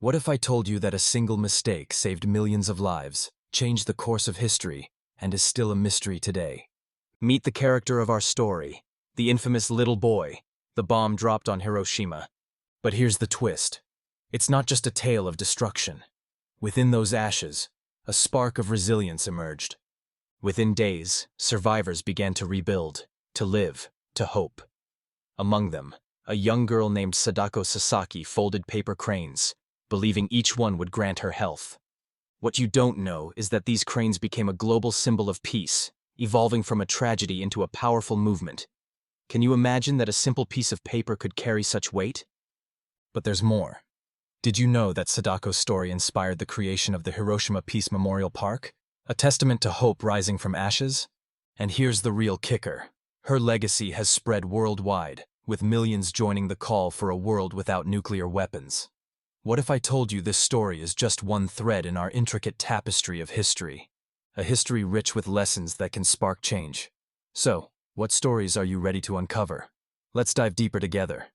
What if I told you that a single mistake saved millions of lives, changed the course of history, and is still a mystery today? Meet the character of our story, the infamous little boy, the bomb dropped on Hiroshima. But here's the twist. It's not just a tale of destruction. Within those ashes, a spark of resilience emerged. Within days, survivors began to rebuild, to live, to hope. Among them, a young girl named Sadako Sasaki folded paper cranes, believing each one would grant her health. What you don't know is that these cranes became a global symbol of peace, evolving from a tragedy into a powerful movement. Can you imagine that a simple piece of paper could carry such weight? But there's more. Did you know that Sadako's story inspired the creation of the Hiroshima Peace Memorial Park, a testament to hope rising from ashes? And here's the real kicker. Her legacy has spread worldwide, with millions joining the call for a world without nuclear weapons. What if I told you this story is just one thread in our intricate tapestry of history? A history rich with lessons that can spark change. So, what stories are you ready to uncover? Let's dive deeper together.